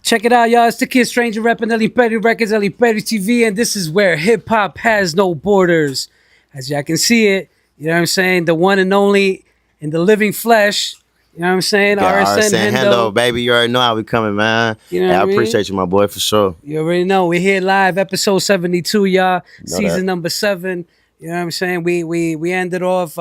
Check it out, y'all. It's the Kid Stranger repping El Imperio Records, El Imperio TV, and this is where hip hop has no borders. As y'all can see it, you know what I'm saying? The one and only in the living flesh, you know what I'm saying? Got RSN RSN Hendo. Hendo, baby. You already know how we coming, man. You know Hey, what I I mean? appreciate you, my boy, for sure. You already know. We're here live, episode 72, y'all. Know that. Season number 7. You know what I'm saying? We ended off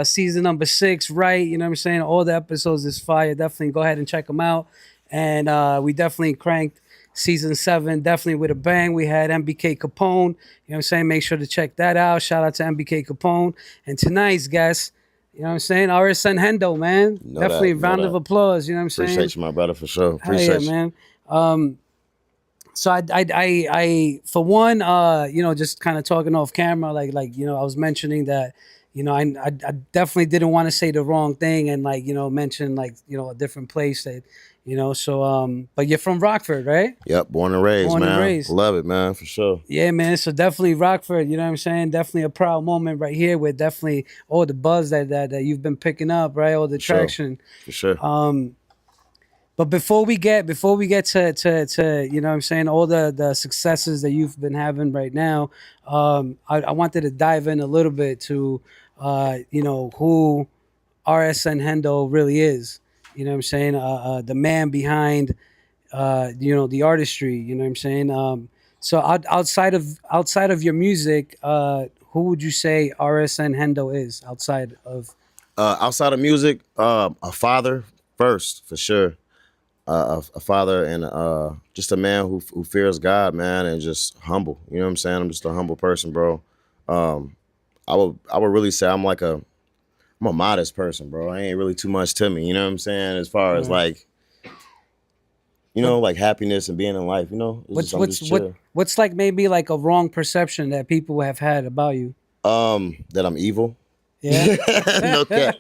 season number 6, right? You know what I'm saying? All the episodes is fire. Definitely go ahead and check them out. And we definitely cranked season 7, definitely with a bang. We had MBK Capone. You know what I'm saying? Make sure to check that out. Shout out to MBK Capone. And tonight's guest, you know what I'm saying? RSN Hendo, man. Know Definitely that. a Know round that. of applause. You know what I'm saying? Appreciate you, my brother, for sure. Hell yeah, Appreciate you. man. So for one, just kind of talking off camera, I was mentioning that, I definitely didn't want to say the wrong thing and mention a different place that, but you're from Rockford, right? Yep, born and raised, Born and man. raised. Love it, man, for sure. Yeah, man. So definitely Rockford, you know what I'm saying? Definitely a proud moment right here with definitely all the buzz that you've been picking up, right? All the For sure. traction. For sure. But before we get to you know what I'm saying, all the successes that you've been having right now, I wanted to dive in a little bit to who RSN Hendo really is. You know what I'm saying? The man behind the artistry, you know what I'm saying? Outside of your music, who would you say RSN Hendo is outside of? Outside of music, a father first, for sure. A father and just a man who fears God, man, and just humble. You know what I'm saying? I'm just a humble person, bro. I would really say I'm a modest person, bro. I ain't really too much to me. You know what I'm saying? As far as Right. like happiness and being in life. You know, I'm just chill. What's like maybe like a wrong perception that people have had about you? That I'm evil. Yeah. No cap.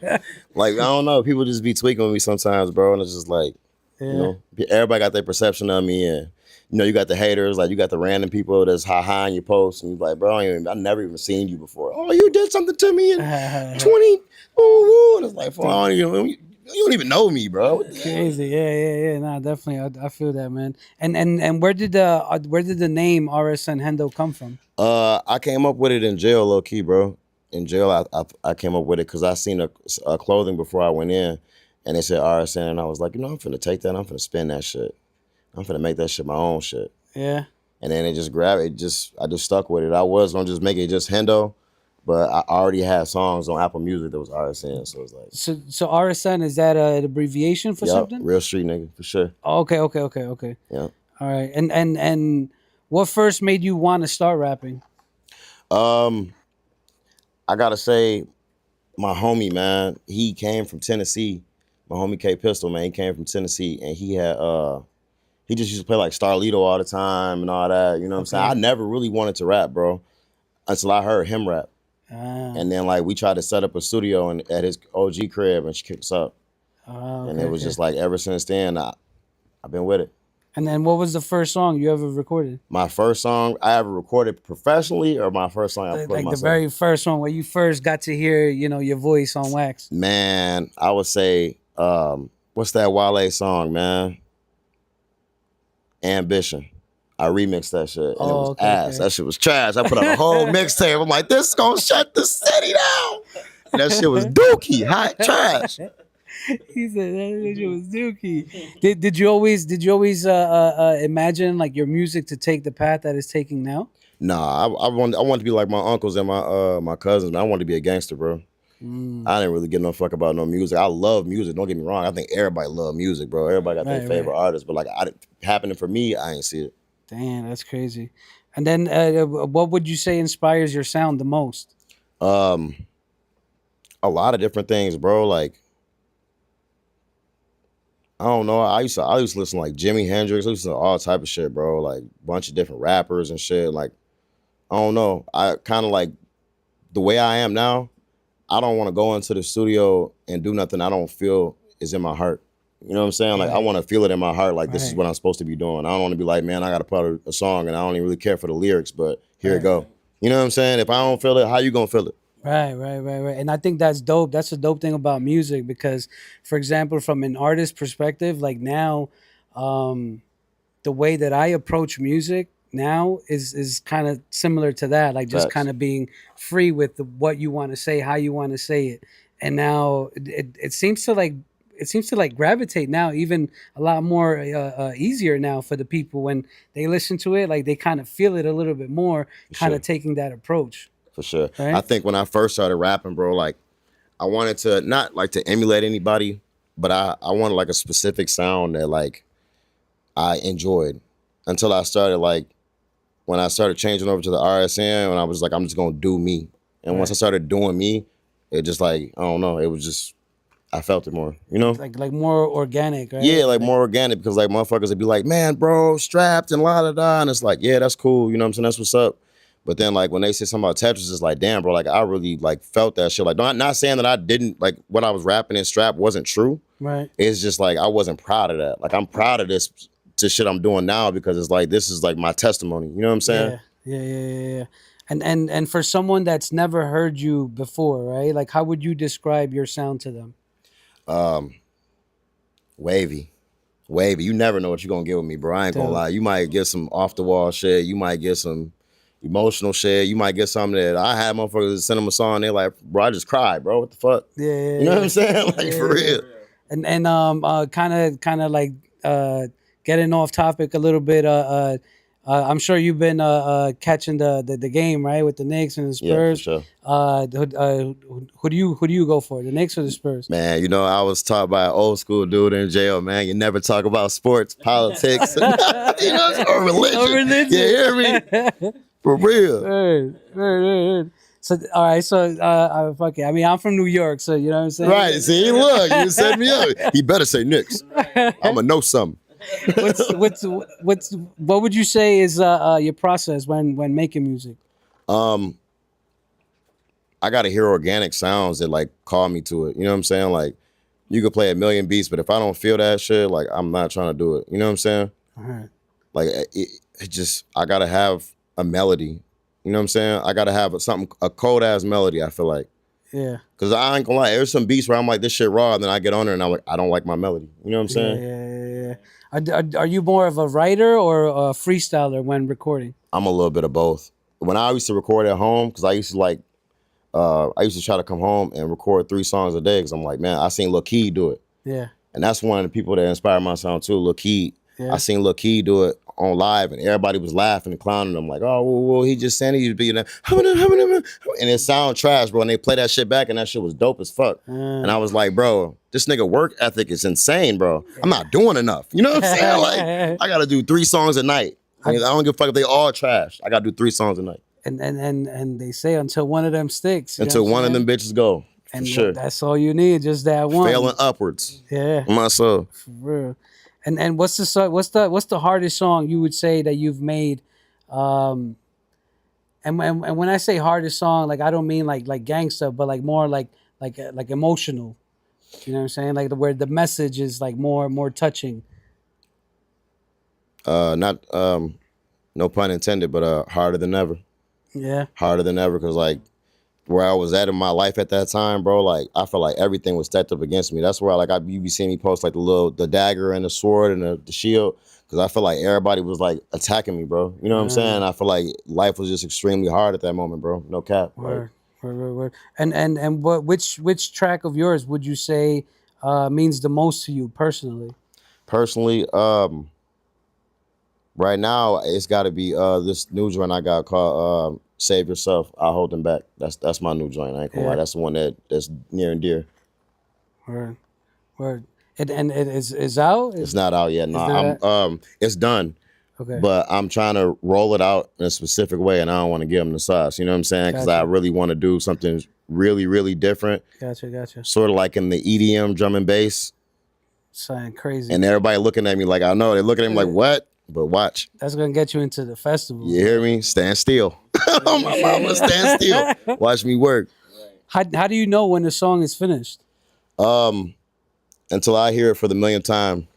Like I don't know. People just be tweaking with me sometimes, bro, and it's just like. You Yeah. know, everybody got their perception of me, and you got the haters, like you got the random people that's high on your posts, and you're like, bro, I never even seen you before. Oh, you did something to me in 20, and it's like, you don't even know me, bro. What the hell? Crazy, yeah. Nah, definitely, I feel that, man. And where did the name RSN Hendo come from? I came up with it in jail, low key, bro. In jail, I came up with it because I seen a clothing before I went in, and they said RSN, and I was like, I'm finna take that, I'm finna spin that shit. I'm finna make that shit my own shit. Yeah. And then it just grabbed it. I just stuck with it. I was gonna just make it just Hendo, but I already had songs on Apple Music that was RSN, so it's like, So RSN, is that an abbreviation for yep, something? real street nigga for sure. Oh, okay. Yeah. All right. And what first made you want to start rapping? I gotta say, my homie, man, he came from Tennessee. My homie K Pistol, man, he came from Tennessee, and he just used to play like Starlito all the time and all that. You know what I'm saying? I never really wanted to rap, bro, until I heard him rap. And then like we tried to set up a studio at his OG crib, and she kicked us up. And it was just like ever since then, I've been with it. And then what was the first song you ever recorded? My first song I ever recorded professionally, or my first song I put Like myself? the very first one where you first got to hear, your voice on wax. Man, I would say, what's that Wale song, man? Ambition. I remixed that shit, and it was ass. That shit was trash. I put out a whole mixtape. I'm like, this is gonna shut the city down. And that shit was dookie, hot trash. He said that shit was dookie. Did you always imagine like your music to take the path that it's taking now? Nah, I wanted to be like my uncles and my cousins. I wanted to be a gangster, bro. I didn't really give no fuck about no music. I love music. Don't get me wrong. I think everybody love music, bro. Everybody got their favorite artist, but like happening for me, I ain't see it. Damn, that's crazy. And then, what would you say inspires your sound the most? A lot of different things, bro. Like, I don't know. I used to listen to like Jimi Hendrix. I listen to all type of shit, bro. Like bunch of different rappers and shit. Like, I don't know. I kind of like the way I am now. I don't want to go into the studio and do nothing I don't feel is in my heart. You know what I'm saying? Like, I want to feel it in my heart. Like, this is what I'm supposed to be doing. I don't want to be like, man, I got to put a song and I don't even really care for the lyrics, but here it go. You know what I'm saying? If I don't feel it, how you gonna feel it? Right. And I think that's dope. That's a dope thing about music because, for example, from an artist perspective, like now, the way that I approach music now is kind of similar to that, like just Facts. kind of being free with what you want to say, how you want to say it. And now it seems to like gravitate now even a lot more easier now for the people when they listen to it, like they kind of feel it a little bit more, For kind sure. of taking that approach, For sure. I right? think when I first started rapping, bro, like I wanted to not like to emulate anybody, but I wanted like a specific sound that like I enjoyed until I started like when I started changing over to the RSM and I was like, I'm just gonna do me. And once I Right. started doing me, it just like, I don't know, it was just I felt it more, you know? Like more organic, Yeah, right? like Like more organic because like motherfuckers would be like, man, bro, strapped and la da da. And it's like, yeah, that's cool. You know what I'm saying? That's what's up. But then like when they say something about Tetris, it's like, damn, bro, like I really like felt that shit. Like not saying that I didn't like what I was rapping in strap wasn't true. right. It's just like I wasn't proud of that. Like I'm proud of this to shit I'm doing now because it's like this is like my testimony. You know what I'm saying? Yeah, yeah. And for someone that's never heard you before, right? Like, how would you describe your sound to them? Um, wavy. Wavy. You never know what you're gonna get with me, bro. I ain't gonna Dope. lie. You might get some off the wall shit. You might get some emotional shit. You might get something that I had motherfuckers send them a song. They're like, bro, I just cried, bro. What the fuck? Yeah, You know what I'm yeah, saying? Like yeah, for yeah. real. And kind of like getting off topic a little bit. I'm sure you've been catching the game, right, with the Knicks and the Yeah, for Spurs. sure. Who do you go for, the Knicks or the Spurs? Man, you know, I was taught by an old school dude in jail, man. You never talk about sports, politics, you know, or religion. Oh, religion. You hear me? For real. Right. So all right, so fuck it. I mean, I'm from New York, so you know what I'm saying. Right. See, look, you set me up. He better say Knicks. I'ma know something. What would you say is your process when making music? Um, I gotta hear organic sounds that like call me to it. You know what I'm saying? Like you could play a million beats, but if I don't feel that shit, like I'm not trying to do it. You know what I'm saying? All right. Like it just I gotta have a melody. You know what I'm saying? I gotta have a cold ass melody. I feel like Yeah. because I ain't gonna lie, there's some beats where I'm like this shit raw, and then I get on there and I'm like I don't like my melody. You know what I'm Yeah, saying? yeah. Are you more of a writer or a freestyler when recording? I'm a little bit of both. When I used to record at home, because I used to like I used to try to come home and record 3 songs a day because I'm like, man, I seen Lil Key do it. Yeah, And that's one of the people that inspired my sound too, Lil Key. I yeah. seen Lil Key do it on live and everybody was laughing and clowning him like, oh, well, he just saying he'd be, you know, and it sound trash, bro. And they play that shit back and that shit was dope as fuck. And I was like, bro, this nigga work ethic is insane, bro. I'm not doing enough. You know what I'm saying? Like, I gotta do 3 songs a night. I don't give a fuck if they all trash. I gotta do 3 songs a night. And they say until one of them sticks. You know Until what I'm one of saying? them bitches go. For And sure. that's all you need, just that one. Failing upwards. Yeah, My soul. for real. And what's the hardest song you would say that you've made? Um, and when I say hardest song, like I don't mean like gangsta, but like more like emotional. You know what I'm saying? Like where the message is like more touching. Not no pun intended, but harder than ever. Yeah, Harder than ever, cause like where I was at in my life at that time, bro, like I felt like everything was stacked up against me. That's where you be seeing me post like the dagger and the sword and the shield, cause I feel like everybody was like attacking me, bro. You know what I'm saying? I feel like life was just extremely hard at that moment, bro. No cap. Like, word. And which track of yours would you say means the most to you personally? personally, right now it's got to be this new joint I got called "Save Yourself." I hold them back. That's my new joint. I ain't gonna lie. Yeah. That's the one that's near and dear. Word, word. And it is out. It's not out yet. No, not it's done. Okay. But I'm trying to roll it out in a specific way, and I don't want to give them the sauce. You know what I'm saying? Because I Gotcha. really want to do something really, really different, Gotcha. sort of like in the EDM drum and bass. Sound crazy. And everybody looking at me like I know they're looking at me like what? But watch, That's gonna get you into the festival. you hear me? Stand still. My mama, stand still. Watch me work. How do you know when the song is finished? Until I hear it for the millionth time.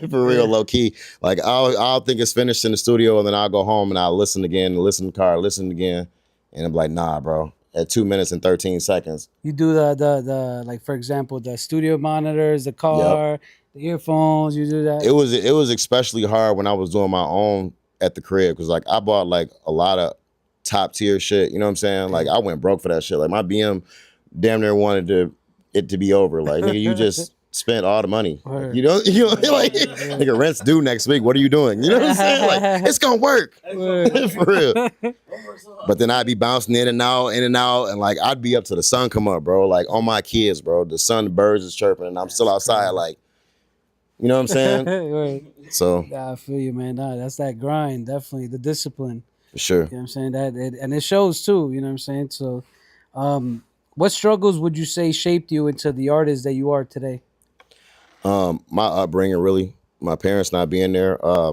For real, low key. Like I'll think it's finished in the studio, and then I'll go home and I'll listen again, listen in the car, listen again, and I'm like, nah, bro. At 2 minutes and 13 seconds. You do the like, for example, the studio monitors, the car, earphones. You do that. It was especially hard when I was doing my own at the crib because like I bought like a lot of top tier shit. You know what I'm saying? Like I went broke for that shit. Like my BM damn near wanted it to be be over. Like nigga, you just spent all the money. Like Word. like nigga, rent's due next week. What are you doing? You know what I'm saying? Like it's gonna work Word. for real. But then I'd be bouncing in and out, and like I'd be up till the sun come up, bro. Like on my kids, bro. The sun, the birds is chirping, and I'm still outside. Like you know what I'm saying? Word. So Nah, I feel you, man. Nah, that's that grind. Definitely the discipline. for sure. You know what I'm saying? And it shows too. You know what I'm saying? So, what struggles would you say shaped you into the artist that you are today? My upbringing really, my parents not being there. I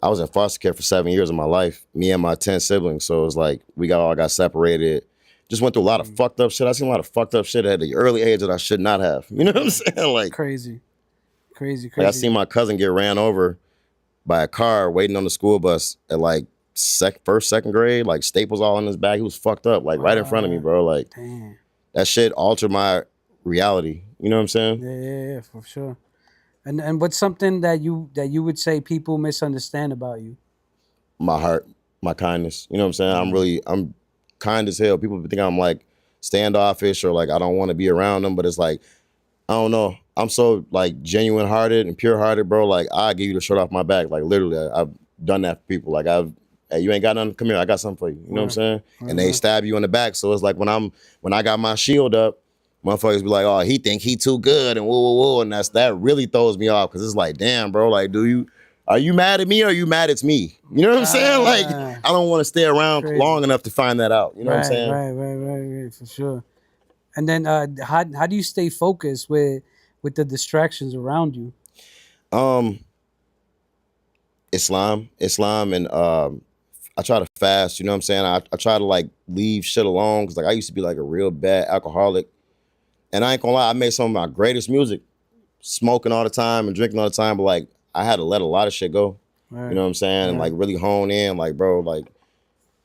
was in foster care for 7 years of my life. Me and my 10 siblings. So it was like we all got separated. Just went through a lot of fucked up shit. I seen a lot of fucked up shit at the early age that I should not have. You know what I'm saying? Crazy, crazy, Like I crazy. seen my cousin get ran over by a car waiting on the school bus at like first, second grade, like staples all in his back. He was fucked up, like right in front of me, bro. Like Damn. that shit altered my reality. You know what I'm saying? Yeah, for sure. And what's something that you would say people misunderstand about you? My heart, my kindness. You know what I'm saying? I'm kind as hell. People think I'm like standoffish or like I don't want to be around them, but it's like I don't know. I'm so like genuine hearted and pure hearted, bro. Like I give you the shirt off my back. Like literally, I've done that for people. Like hey, you ain't got nothing. Come here, I got something for you. You know what I'm saying? And they stab you in the back. So it's like when I got my shield up, motherfuckers be like, oh, he think he too good and whoa, whoa, whoa, and that really throws me off because it's like, damn, bro, like, are you mad at me or are you mad at me? You know what I'm saying? Like, I don't want to stay around Crazy. long enough to find that out. You know what I'm saying? Right, for sure. And then how do you stay focused with the distractions around you? Um, Islam, and I try to fast. You know what I'm saying? I try to like leave shit alone because like I used to be like a real bad alcoholic, and I ain't gonna lie, I made some of my greatest music, smoking all the time and drinking all the time, but like I had to let a lot of shit go. Right. You know what I'm saying? And like really hone in, like bro, like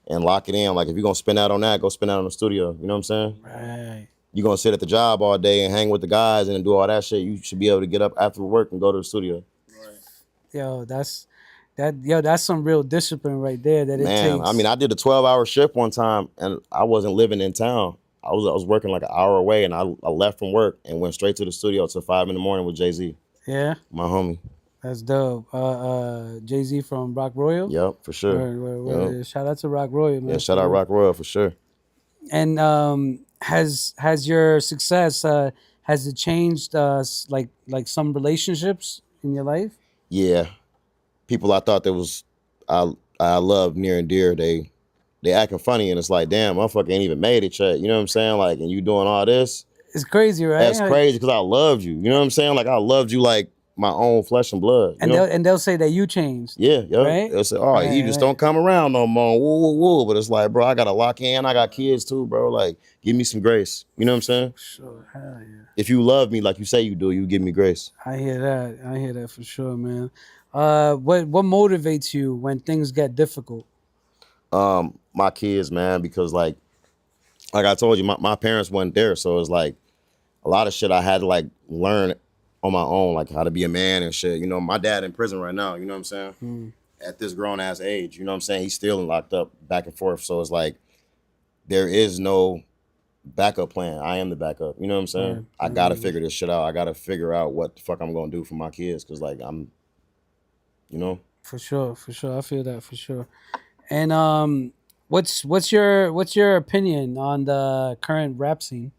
and lock it in. Like if you're gonna spend out on that, go spend out on the studio. You know what I'm saying? Right. You're gonna sit at the job all day and hang with the guys and do all that shit. You should be able to get up after work and go to the studio. Yo, that's some real discipline right there. That it Man, takes. I mean, I did a 12-hour shift one time and I wasn't living in town. I was working like an hour away and I left from work and went straight to the studio till 5 a.m. with Jay-Z, Yeah, my homie. that's dope. Jay-Z from Rock Royal. Yep, for sure. Yep. Shout out to Rock Royal, man. Yeah, shout out Rock Royal for sure. And has your success has it changed like some relationships in your life? Yeah, people I thought that was I I love near and dear, they acting funny and it's like, damn, motherfucker ain't even made it yet. You know what I'm saying? Like, and you doing all this? It's crazy, right? That's crazy because I loved you. You know what I'm saying? Like I loved you like my own flesh and blood. You And know? they'll say that you changed. Yeah, yeah. Right? They'll say, oh, he just don't come around no more. Woo, woo, woo. But it's like, bro, I gotta lock in. I got kids too, bro. Like, give me some grace. You know what I'm saying? Sure, hell yeah. If you love me like you say you do, you give me grace. I hear that. I hear that for sure, man. What motivates you when things get difficult? My kids, man, because like I told you, my parents weren't there. So it's like a lot of shit I had to like learn on my own, like how to be a man and shit. You know, my dad in prison right now, you know what I'm saying? At this grown ass age, you know what I'm saying? He's still locked up back and forth. So it's like there is no backup plan. I am the backup. You know what I'm saying? Right. I gotta figure this shit out. I gotta figure out what the fuck I'm gonna do for my kids. Cause like you know. For sure, for sure. I feel that for sure. And what's your opinion on the current rap scene?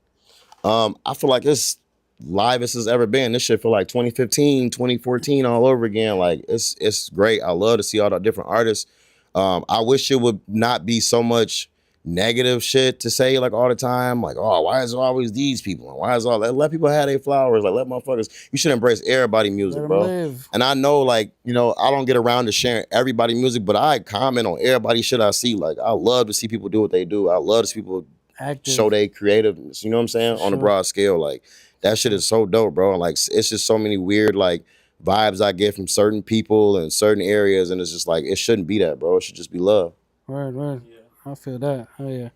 I feel like it's livest it's ever been. This shit feel like 2015, 2014 all over again. Like it's great. I love to see all the different artists. I wish it would not be so much negative shit to say like all the time. Like, oh, why is it always these people? And why is all that? Let people have their flowers. Like, let motherfuckers. You should embrace everybody music, Let 'em bro. live. And I know, like, you know, I don't get around to sharing everybody music, but I comment on everybody shit I see. Like, I love to see people do what they do. I love to see people Active. show their creativeness. You know what I'm saying? On a broad scale, like that shit is so dope, bro. And like, it's just so many weird like vibes I get from certain people in certain areas, and it's just like it shouldn't be that, bro. It should just be love. Word. I feel that. Oh yeah.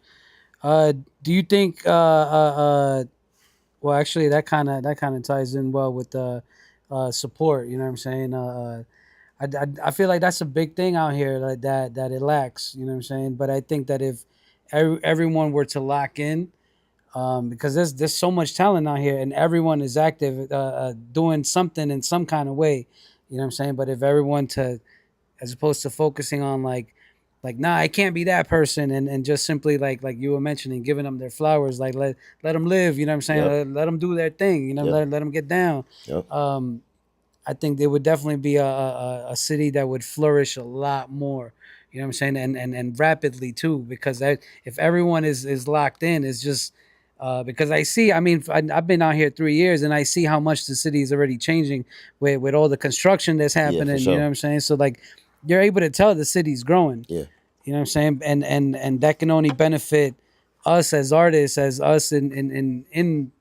Do you think Well, actually, that kind of ties in well with the support. You know what I'm saying? I feel like that's a big thing out here, like that it lacks. You know what I'm saying? But I think that if everyone were to lock in, because there's so much talent out here, and everyone is active, doing something in some kind of way. You know what I'm saying? But if everyone to, as opposed to focusing on like nah, I can't be that person, and just simply like you were mentioning, giving them their flowers, like let them live. You know what I'm saying? Yep. Let them do their thing. You know, Yep. let them get down. Yep. Um, I think there would definitely be a city that would flourish a lot more. You know what I'm saying? And rapidly too, because if everyone is locked in, it's just because I see. I mean, I've been out here 3 years, and I see how much the city is already changing with all the construction that's Yeah, for happening. You know sure. what I'm saying? So like, you're able to tell the city's growing. Yeah. You know what I'm saying? And that can only benefit us as artists, as us in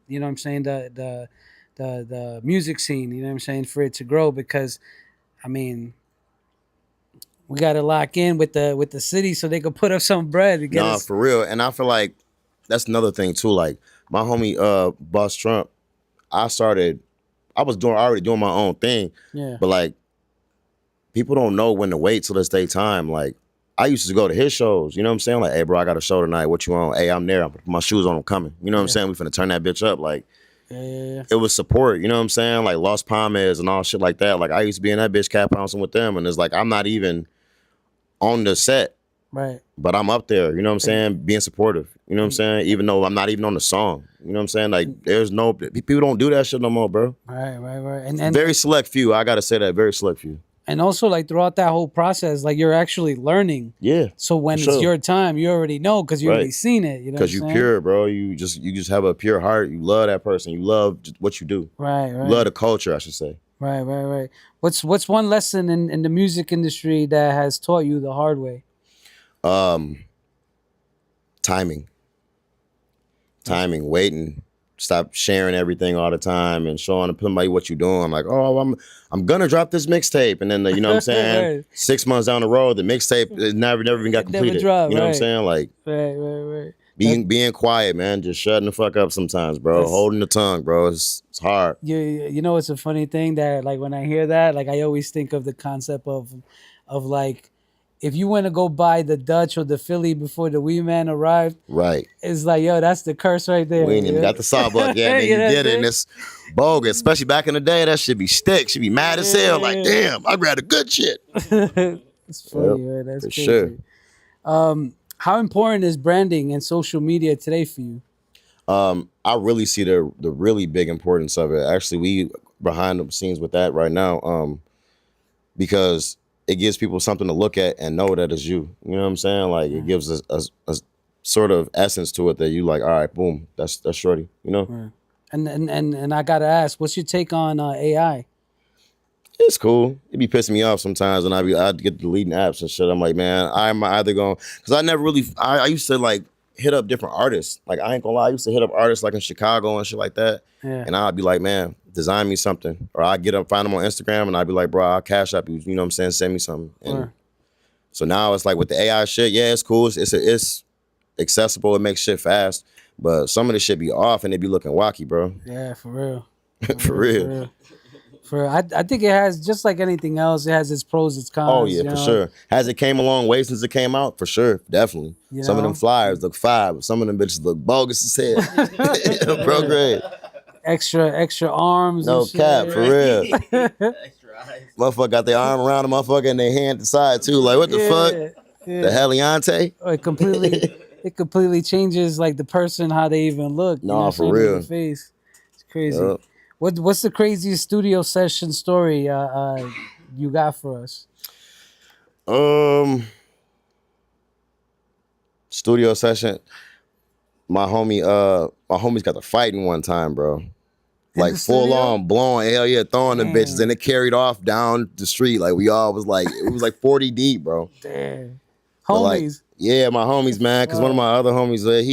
you know what I'm saying, the music scene, you know what I'm saying, for it to grow, because I mean, we got to lock in with the city so they could put up some bread to get Nah, us. for real. And I feel like that's another thing too. Like my homie Boss Trump, I started I was doing already doing my own thing, Yeah. but like people don't know when to wait till it's their time. Like I used to go to his shows, you know what I'm saying? Like, hey bro, I got a show tonight. What you on? Hey, I'm there. I'm put my shoes on, I'm coming. You know what I'm Yeah. saying? We finna turn that bitch up. Like Yeah. it was support, you know what I'm saying? Like Los Palmes and all shit like that. Like I used to be in that bitch cap bouncing with them, and it's like I'm not even on the set, Right. but I'm up there, you know what I'm saying? Being supportive, you know what I'm And- saying? Even though I'm not even on the song, you know what I'm saying? Like there's no people don't do that shit no more, bro. right. Very select few. I gotta say that, very select few. And also, like, throughout that whole process, like, you're actually learning. Yeah, So for when it's sure. your time, you already know because you already Right. seen it. You know what Cause I'm you saying? pure, bro. You just have a pure heart. You love that person. You love what you do. Right. You love Right. the culture, I should say. Right. What's one lesson in the music industry that has taught you the hard way? Um, timing. That's Waiting. Stop sharing everything all the time and showing somebody what you're doing. Like, oh, I'm gonna drop this mixtape, and then you know what I'm saying. right. 6 months down the road, the mixtape is never even got It never completed. dropped. You know what I'm Right. saying? Like Right. That being quiet, man. Just shutting the fuck up sometimes, bro. that's Holding the tongue, bro. It's hard. you know, it's a funny thing that, like, when I hear that, like, I always think of the concept of like, if you want to go buy the Dutch or the Philly before the Wee Man arrived, Right. it's like, yo, that's the curse right there. We ain't You even know? got the sawbuck yet, and then You you know what I'm get it, and saying? it's bogus. Especially back in the day, that shit be stick. She be mad as hell. Like, Yeah. damn, I grabbed a good shit. It's Yep, funny, man. That's for sure. crazy. How important is branding and social media today for you? I really see the really big importance of it. Actually, we behind the scenes with that right now, because it gives people something to look at and know that it's you. You know what I'm saying? Like it Yeah. gives a sort of essence to it that you like. All right, boom, that's shorty. You know, Right. And I gotta ask, what's your take on AI? it's cool. It be pissing me off sometimes, and I'd get deleting apps and shit. I'm like, man, I'm either going because I never really I used to like hit up different artists. Like I ain't gonna lie, I used to hit up artists like in Chicago and shit like that. Yeah. And I'd be like, man, design me something. Or I'd get up, find them on Instagram, and I'd be like, bro, I'll cash up you. You know what I'm saying? Send me something. And Or so now it's like with the AI shit, yeah, it's cool. It's accessible. It makes shit fast. But some of the shit be off and they be looking wacky, bro. yeah, for real. For real. For real. I think it has, just like anything else, it has its pros, its Oh cons, yeah, for sure. Has it came a long way since it came out? For sure, definitely. you Some of them know, flyers look fire, but some of them bitches look bogus as hell. Bro, great. extra arms and No cap, shit. for real. Extra eyes. Motherfucker got their arm around the motherfucker and their hand to the side too. Like, what the fuck? Yeah, The yeah. Heliante? Or it completely changes, like, the person, how they even look. You know what Nah, I'm for saying? In the real. face. It's crazy. Yup. What's the craziest studio session story you got for us? Um, studio session. My homies got to fighting one time, bro. In Like the full studio? on blowing, hell yeah, throwing them bitches, Damn. and it carried off down the street. Like we all was like, it was like 40 deep, bro. Damn. But like, Homies. yeah, my homies, man, because one of Wow. my other homies,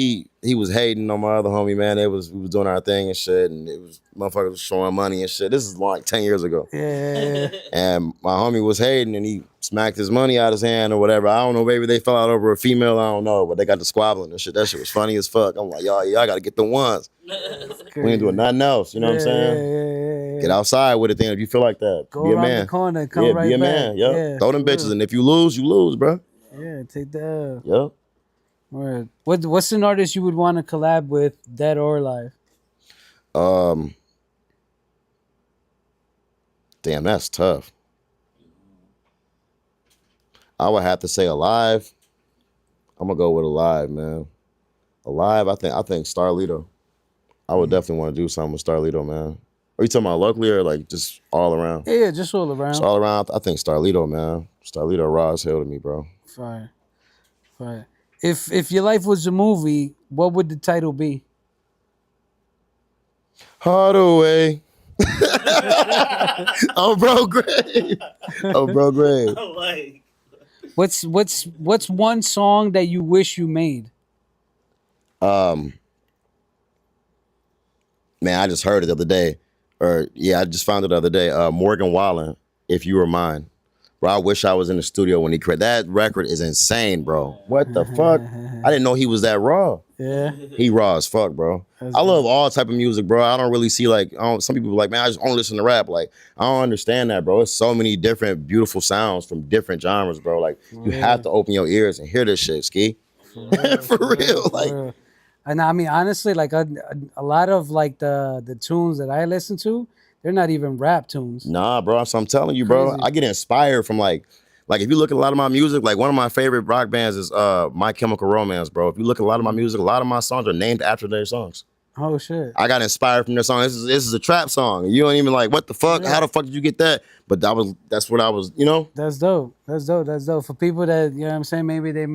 he was hating on my other homie, man. We was doing our thing and shit, and it was motherfuckers was showing money and shit. This is like 10 years ago. Yeah. And my homie was hating and he smacked his money out his hand or whatever. I don't know, maybe they fell out over a female, I don't know, but they got the squabbling and shit. That shit was funny as fuck. I'm like, y'all gotta get the ones. It's We ain't doing Crazy. nothing else. You know what I'm Yeah, yeah, saying? yeah, yeah, Get yeah. outside with it then if you feel like that. Go Be a around the man. corner, come Yeah, be right a back. man. Yep. Yeah, Throw them for bitches. real. And if you lose, bro. Yeah, take the L. Yep. Word. What's an artist you would want to collab with, dead or alive? Um, damn, that's tough. I would have to say alive. I'm gonna go with alive, man. Alive, I think Starlito. I would definitely want to do something with Starlito, man. Are you talking about locally or like just all around? Yeah, yeah, just all Just around. all around. I think Starlito, man. Starlito raw as hell to me, bro. Fire, fire. If your life was a movie, what would the title be? Hardaway. Oh, bro, great. Oh, bro, great. like, What's one song that you wish you made? Um, man, I just heard it the other day, or yeah, I just found it the other day. Morgan Wallen, "If You Were Mine." Bro, I wish I was in the studio when he created that record. Is insane, bro. What the fuck? I didn't know he was that raw. Yeah, He raw as fuck, bro. That's I love dope. all type of music, bro. I don't really see like some people are like, man, I just only listen to rap. Like, I don't understand that, bro. It's so many different beautiful sounds from different genres, bro. Like, you have to open your ears and hear this shit, Ski. For real, like, real. And I mean, honestly, like a lot of like the tunes that I listen to, they're not even rap tunes. nah, bro. So I'm telling you, bro. Crazy. I get inspired from like if you look at a lot of my music, like one of my favorite rock bands is My Chemical Romance, bro. If you look at a lot of my music, a lot of my songs are named after their songs. Oh shit. I got inspired from their song. This is a trap song. You don't even like, what the fuck? Yeah. How the fuck did you get that? But that's what I was, That's dope. That's dope. That's dope. For people that, you know what I'm saying, maybe they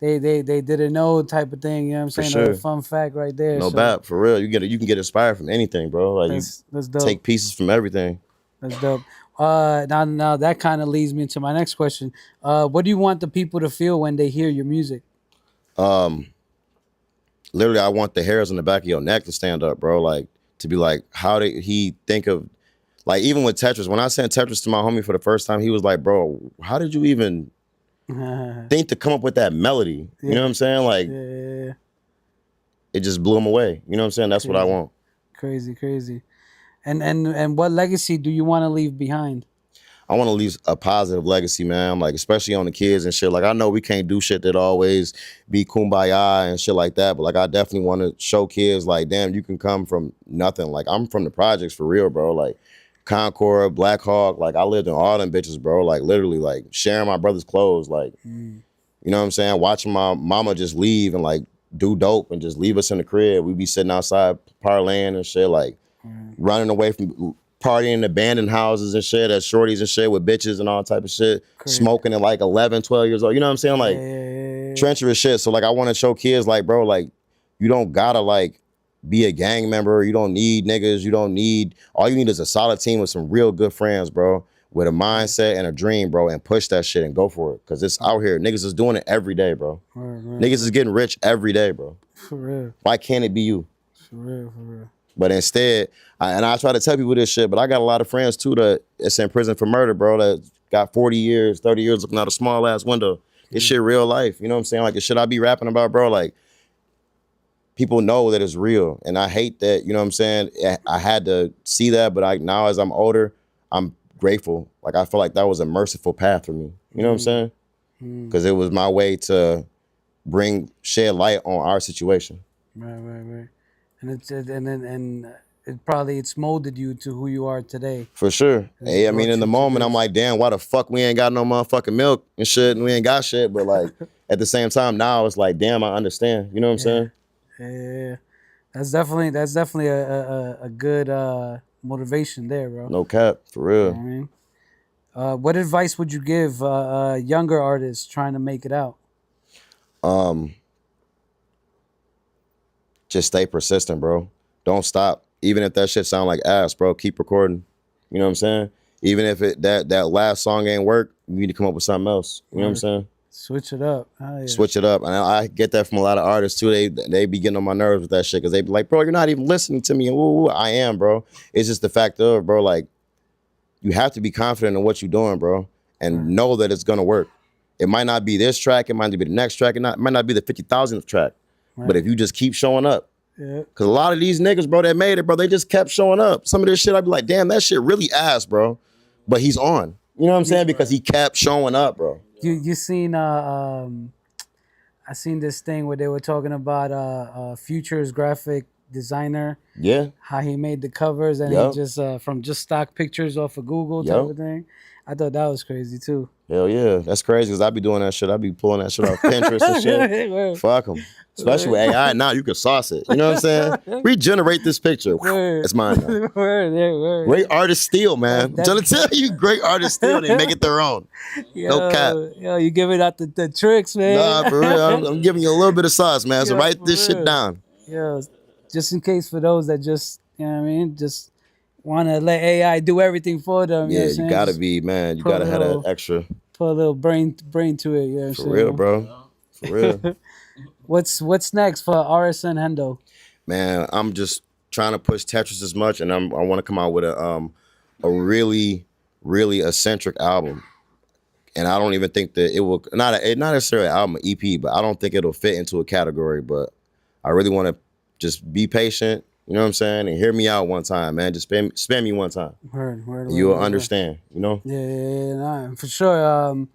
didn't know type of thing, you know what I'm saying? sure. A fun fact right there. No So bad, for real. You can get inspired from anything, bro. Like that's you dope. take pieces from everything. That's dope. Now that kind of leads me into my next question. What do you want the people to feel when they hear your music? Literally, I want the hairs on the back of your neck to stand up, bro. Like to be like, how did he think of, like even with Tetris? When I sent Tetris to my homie for the first time, he was like, bro, how did you even think to come up with that melody? You know what I'm saying? Like Yeah, it just blew him away. You know what I'm saying? That's what I want. crazy. And what legacy do you want to leave behind? I want to leave a positive legacy, man. Like, especially on the kids and shit. Like, I know we can't do shit that always be kumbaya and shit like that, but like, I definitely want to show kids, like, damn, you can come from nothing. Like, I'm from the projects for real, bro. Like, Concord, Black Hawk, like, I lived in all them bitches, bro. Like, literally, like, sharing my brother's clothes, like, you know what I'm saying? Watching my mama just leave and like do dope and just leave us in the crib. We be sitting outside parlaying and shit, like, running away from partying in abandoned houses and shit at shorties and shit with bitches and all type of shit, smoking at like 11, 12 years old. You know what I'm saying? Like treacherous shit. So like I want to show kids like, bro, like you don't gotta like be a gang member. You don't need niggas. All you need is a solid team with some real good friends, bro, with a mindset and a dream, bro, and push that shit and go for it. Cause it's out here. Niggas is doing it every day, bro. Niggas is getting rich every day, bro. For real. Why can't it be you? For real. But instead, I try to tell people this shit, but I got a lot of friends too that's in prison for murder, bro, that got 40 years, 30 years looking out a small ass window. This shit real life. You know what I'm saying? Like the shit I be rapping about, bro, like people know that it's real. And I hate that, you know what I'm saying? I had to see that, but now as I'm older, I'm grateful. Like I feel like that was a merciful path for me. You know what I'm saying? Because it was my way to shed light on our situation. Right. And it's molded you to who you are today. For sure. Hey, I mean, in the moment, I'm like, damn, why the fuck we ain't got no motherfucking milk and shit, and we ain't got shit. But like, at the same time, now it's like, damn, I understand. You know what I'm saying? Yeah. That's definitely a good motivation there, bro. No cap, for real. You know what I mean? What advice would you give younger artists trying to make it out? Just stay persistent, bro. Don't stop. Even if that shit sound like ass, bro, keep recording. You know what I'm saying? Even if that last song ain't work, you need to come up with something else. You know what I'm saying? Switch it up. Oh, yeah. Switch it up. And I get that from a lot of artists too. They be getting on my nerves with that shit because they be like, bro, you're not even listening to me. And woo, I am, bro. It's just the fact of, bro, like, you have to be confident in what you're doing, bro, and know that it's gonna work. It might not be this track, it might be the next track, it might not be the 50,000th track. But if you just keep showing up, Yeah. Cause a lot of these niggas, bro, that made it, bro, they just kept showing up. Some of this shit, I'd be like, damn, that shit really ass, bro. But he's on. You know what I'm saying? Because he kept showing up, bro. You seen I seen this thing where they were talking about Future's graphic designer, Yeah. how he made the covers and he Yup. just from just stock pictures off of Google type Yup. of thing. I thought that was crazy too. Hell yeah. That's crazy because I be doing that shit. I be pulling that shit off Pinterest and shit. Word, Fuck them. Especially with AI now, you can sauce it. You know what I'm saying? Regenerate this picture. word, It's mine now. word, yeah, word. Great artists steal, man. I'm trying to tell you, great artists steal. They make it their own. No cap. Yo, you giving out the tricks, man. Nah, for real. I'm giving you a little bit of sauce, man. So Yo, write for this shit real. down. Yo, just in case for those that just, you know what I mean, just want to let AI do everything for them. You know Yeah, what I'm saying? you gotta Just be, man. You put a gotta have that little, extra. put a little brain to it. You know what I'm For saying? real, bro. For real. What's next for RSN Hendo? Man, I'm just trying to push Tetris as much, and I want to come out with a really, really eccentric album. And I don't even think that it will not necessarily an album, an EP, but I don't think it'll fit into a category. But I really want to just be patient, you know what I'm saying, and hear me out one time, man. Just spam me one time, Word, and you'll word. understand, you know. Yeah, nah, for sure.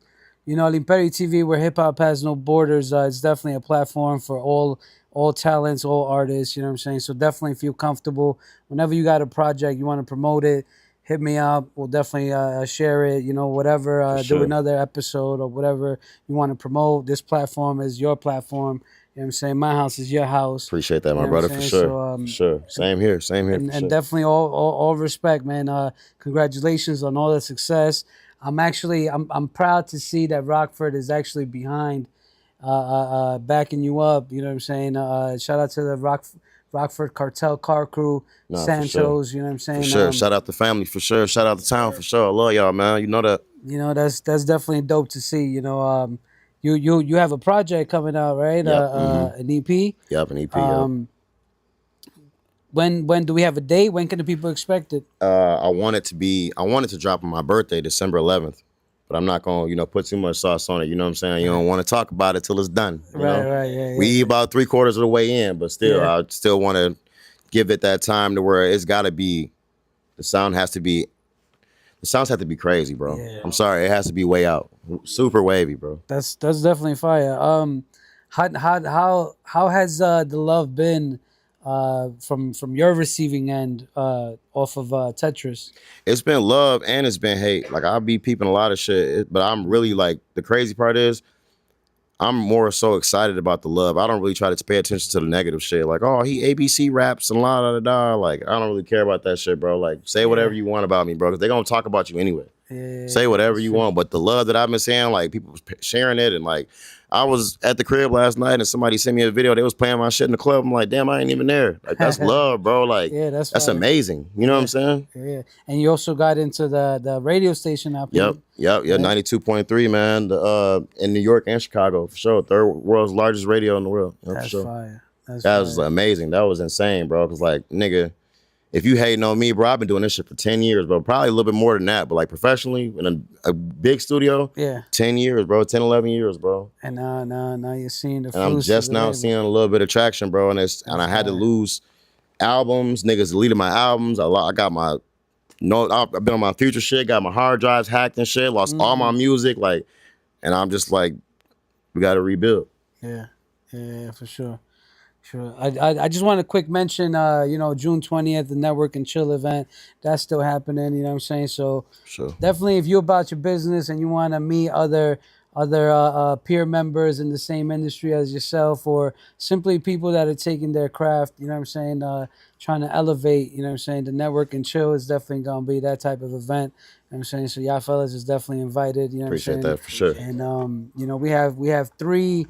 You know, Imperio TV, where hip hop has no borders, it's definitely a platform for all talents, all artists. You know what I'm saying? So definitely feel comfortable whenever you got a project you want to promote it. Hit me up. We'll definitely share it. You know, whatever. For Do sure. another episode or whatever you want to promote. This platform is your platform. You know what I'm saying? My house is your house. Appreciate that, You my know what I'm brother, for saying? sure. So For sure. Same here, and, for and sure. definitely all respect, man. Congratulations on all the success. I'm proud to see that Rockford is actually behind, backing you up. You know what I'm saying? Shout out to the Rockford Cartel Car Crew, Nah, for sure. Sanchos. You know what I'm For saying? sure. Shout out the family, for sure. Shout out the town, for sure. I love y'all, man. You know that. You know that's definitely dope to see. You know, you have a project coming out, right? Yep. An EP. Yep, an EP, yep. When do we have a date? When can the people expect it? I want it to drop on my birthday, December 11th. But I'm not gonna, put too much sauce on it. You know what I'm saying? You don't want to talk about it till it's done. You know? Right, yeah. We about 3/4 of the way in, but still, Yeah. I still want to give it that time to where it's got to be. The sound has to be. The sounds have to be crazy, bro. Yeah. I'm sorry, it has to be way out, super wavy, bro. That's definitely fire. How has the love been from your receiving end off of Tetris? It's been love and it's been hate. Like I'll be peeping a lot of shit, but I'm really like the crazy part is I'm more so excited about the love. I don't really try to pay attention to the negative shit. Like, oh, he ABC raps and la da da da. Like, I don't really care about that shit, bro. Like, say whatever you want about me, bro, because they're gonna talk about you anyway. Yeah, Say whatever you want, but the love that I've been saying, like people was sharing it, and like I was at the crib last night and somebody sent me a video. They was playing my shit in the club. I'm like, damn, I ain't even there. Like that's love, bro. Like Yeah, that's that's fire. amazing. You know what I'm saying? Yeah, and you also got into the radio station up here. Yep. 92.3, man. In New York and Chicago for sure. Third world's largest radio in the world. Yeah, That's for sure. fire. That was amazing. That was insane, bro. Cause like, nigga, if you hating on me, bro, I've been doing this shit for 10 years, bro. Probably a little bit more than that, but like professionally in a big studio, Yeah. 10 years, bro. 10, 11 years, bro. And now you're seeing the And I'm fruits just of the now labor. seeing a little bit of traction, bro. And I had to lose albums. Niggas deleted my albums. I got my I've been on my future shit, got my hard drives hacked and shit, lost all my music, like, and I'm just like, we gotta rebuild. Yeah, for sure. Sure. I just want a quick mention, June 20th, the Network and Chill event. That's still happening, you know what I'm saying? So Sure. definitely if you're about your business and you want to meet other peer members in the same industry as yourself, or simply people that are taking their craft, you know what I'm saying, trying to elevate, you know what I'm saying, the Network and Chill is definitely going to be that type of event, you know what I'm saying? So y'all fellas is definitely invited, you know Appreciate what I'm saying? that for sure. And we have three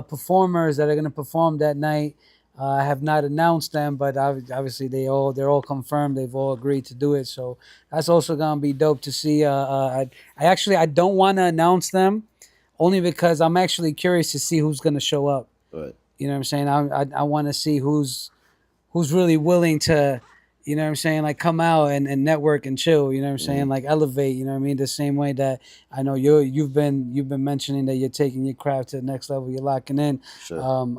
performers that are going to perform that night. I have not announced them, but obviously they're all confirmed. They've all agreed to do it, so that's also gonna be dope to see. I don't want to announce them, only because I'm actually curious to see who's gonna show up. Right. You know what I'm saying? I want to see who's really willing to, you know what I'm saying, like come out and network and chill, you know what I'm saying, like elevate, you know what I mean, the same way that I know you've been mentioning that you're taking your craft to the next level, you're locking in. Sure.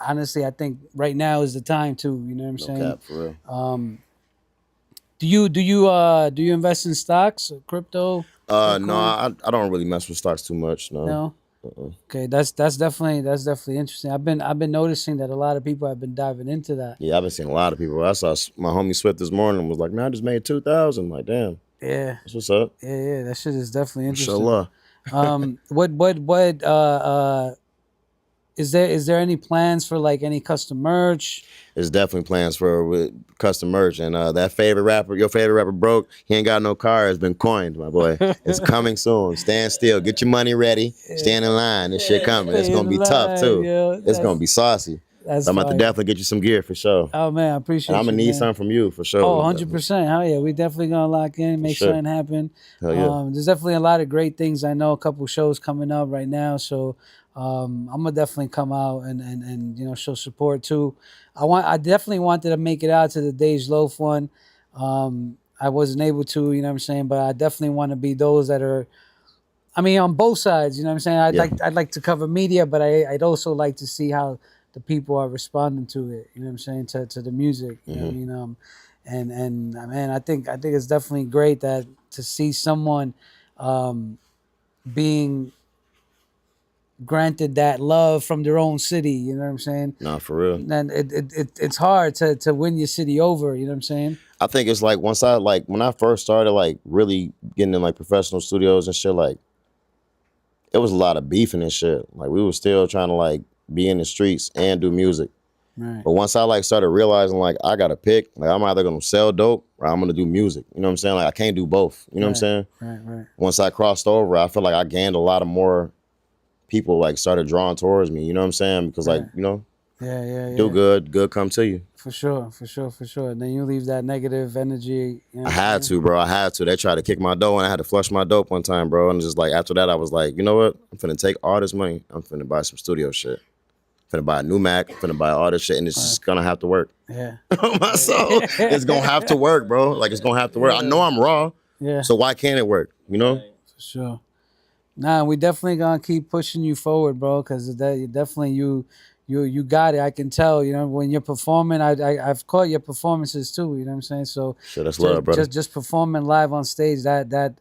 honestly, I think right now is the time too. You know what I'm No saying? cap, for real. Um, do you invest in stocks, crypto, No, Bitcoin? I don't really mess with stocks too much. No. No. Uh-uh. Okay, that's definitely interesting. I've been noticing that a lot of people have been diving into that. Yeah, I've been seeing a lot of people. I saw my homie Swift this morning and was like, "Man, I just made 2,000." Like, damn, Yeah, that's what's up. yeah. That shit is definitely interesting. Mashallah. What is there any plans for like any custom merch? There's definitely plans for with custom merch, and that favorite rapper, your favorite rapper, broke. He ain't got no car. Has been coined, my boy. It's coming soon. Stand still. Get your money ready. Stand in line. This shit coming. It's Stay in gonna be tough line, too. yo. It's gonna be saucy. That's So I'm about to fire. definitely get you some gear for sure, Oh man, I and I'm appreciate gonna you, need man. something from you for sure. Oh, 100%. Hell yeah. We definitely gonna lock in, For make sure. something happen. Hell yeah. There's definitely a lot of great things. I know a couple shows coming up right now. So I'm gonna definitely come out and show support too. I definitely wanted to make it out to the Dej Loaf one. I wasn't able to, you know what I'm saying, but I definitely want to be those that are, I mean, on both sides, you know what I'm saying? Yeah. I'd like to cover media, but I'd also like to see how the people are responding to it, you know what I'm saying, to the music, you know what I mean? And man, I think it's definitely great that to see someone being granted that love from their own city, you know what I'm saying? Nah, for real. And it's hard to win your city over, you know what I'm saying? I think it's like once I like when I first started like really getting in like professional studios and shit, like it was a lot of beefing and shit. Like we were still trying to like be in the streets and do music. Right. But once I like started realizing like I gotta pick, like I'm either gonna sell dope or I'm gonna do music. You know what I'm saying? Like I can't do both. You know what I'm saying? Right. Once I crossed over, I feel like I gained a lot of more people like started drawing towards me. You know what I'm saying? Because like, Right. you know, Yeah. do good, good come to you. For sure. And then you leave that negative energy. You know I what I'm had saying? to, bro. I had to. They tried to kick my dough and I had to flush my dope one time, bro. And just like after that, I was like, you know what? I'm finna take all this money. I'm finna buy some studio shit. Finna buy a new Mac. Finna buy all this shit, and it's just gonna have to work. Yeah. My soul, it's gonna have to work, bro. Like it's gonna have to work. I know I'm raw, Yeah. so why can't it work? You know? For sure. Nah, we definitely gonna keep pushing you forward, bro. Because that definitely you got it. I can tell. You know when you're performing, I've caught your performances too. You know what I'm saying? So Shit, that's love, brother. just performing live on stage, that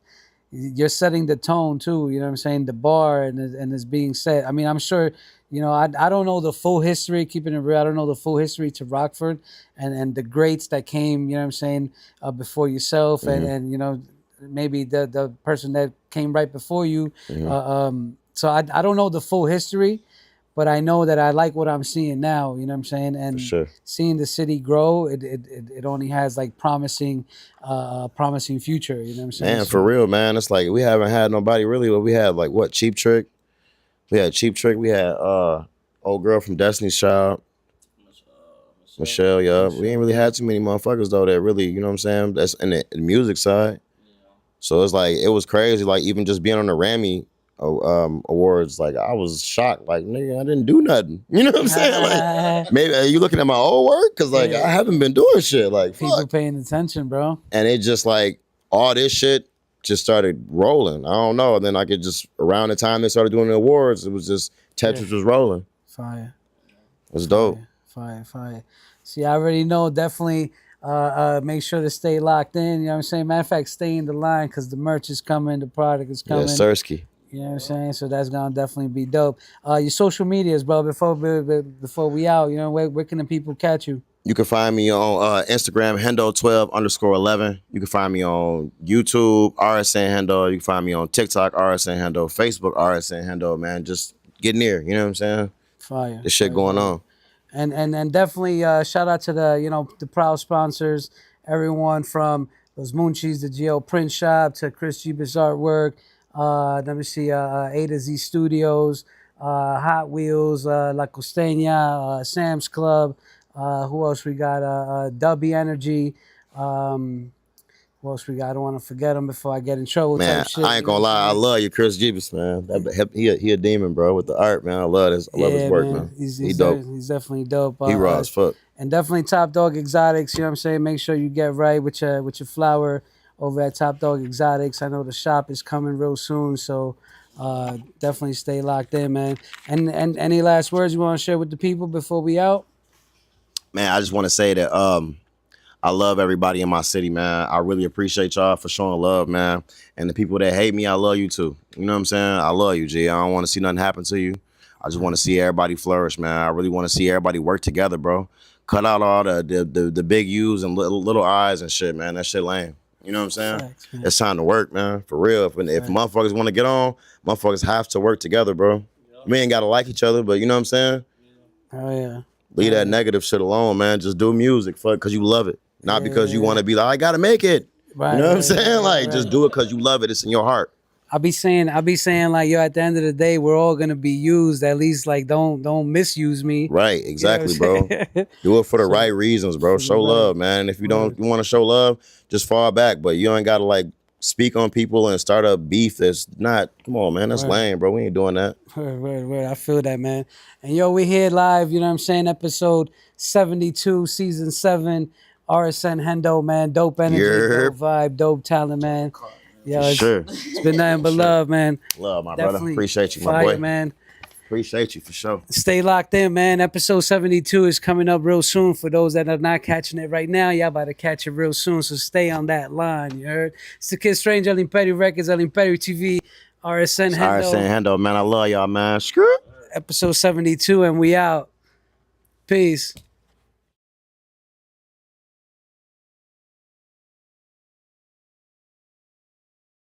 you're setting the tone too. You know what I'm saying? The bar and it's being set. I mean, I'm sure. I don't know the full history. Keeping it real, I don't know the full history to Rockford and the greats that came. You know what I'm saying before yourself and maybe the person that came right before you. So I don't know the full history, but I know that I like what I'm seeing now. You know what I'm saying? For And sure. seeing the city grow, it only has like promising future. You know what I'm saying? Man, for real, man. It's like we haven't had nobody really. But we had like what Cheap Trick. We had Cheap Trick. We had old girl from Destiny's Child. Michelle, yeah. We ain't really had too many motherfuckers though that really, you know what I'm saying? That's in the music side. So it's like it was crazy. Like even just being on the Grammy awards, like I was shocked. Like nigga, I didn't do nothing. You know what I'm saying? Like maybe are you looking at my old work? Cause like I haven't been doing shit. Like People fuck. paying attention, bro. And it just like all this shit just started rolling. I don't know. And then like it just around the time they started doing the awards, it was just Tetris was rolling. Fire. It was dope. Fire. See, I already know. Definitely make sure to stay locked in. You know what I'm saying? Matter of fact, stay in the line because the merch is coming, the product is Yeah, coming. Sirski. You know what I'm saying? So that's gonna definitely be dope. Your social medias, bro. Before we out, where can the people catch you? You can find me on Instagram, Hendo12_11. You can find me on YouTube, RSN Hendo. You can find me on TikTok, RSN Hendo, Facebook, RSN Hendo, man. Just get near, you know what I'm saying? Fire. This shit going on. And definitely shout out to the proud sponsors, everyone from those Munchies, the GL Print Shop, to Chris Jeebus Artwork. Let me see, A to Z Studios, Hot Wheels, La Costeña, Sam's Club. Who else we got? Dubby Energy. Who else we got? I don't want to forget them before I get in trouble. Man, Type shit, I ain't gonna lie, I love you, Chris Jeebus, man. He a demon, bro, with the art, man. I love this. I love his work, man. He's dope. He's definitely dope. He raw as fuck. And definitely Top Dog Exotics. You know what I'm saying? Make sure you get right with your flower over at Top Dog Exotics. I know the shop is coming real soon, so Definitely stay locked in, man. And any last words you want to share with the people before we out? Man, I just want to say that I love everybody in my city, man. I really appreciate y'all for showing love, man. And the people that hate me, I love you too. You know what I'm saying? I love you, G. I don't want to see nothing happen to you. I just want to see everybody flourish, man. I really want to see everybody work together, bro. Cut out all the big U's and little I's and shit, man. That shit lame. You know what I'm saying? Facts, man. It's time to work, man. For real. If motherfuckers want to get on, motherfuckers have to work together, bro. We ain't gotta like each other, but you know what I'm saying? Oh yeah. Leave that negative shit alone, man. Just do music, fuck, because you love it. Not because you want to be like, I gotta make it. Right. You know what I'm right, saying? right, Like, just right. do it because you love it. It's in your heart. I be saying like, yo, at the end of the day, we're all gonna be used. At least like don't misuse me. Right, You know exactly, what I'm bro. saying? Do it for the So, right reasons, bro. for the Show right. love, man. If you don't want to show love, just fall back. But you ain't gotta like speak on people and start a beef that's not. Come on, man. That's Right. lame, bro. We ain't doing that. Word. I feel that, man. And yo, we here live, you know what I'm saying? Episode 72, season 7. RSN Hendo, man. Dope energy, Yerp. dope vibe, dope talent, man. Yo, Sure. it's been nothing but love, man. Love, my brother. Definitely Appreciate you, my fire, boy. man. Appreciate you for sure. Stay locked in, man. Episode 72 is coming up real soon. For those that are not catching it right now, y'all about to catch it real soon. So stay on that line, you heard? It's the Kid Strange, El Imperio Records, El Imperio TV, RSN All right, saying Hendo, Hendo, man. I love y'all, man. Screw. episode 72, and we out. Peace.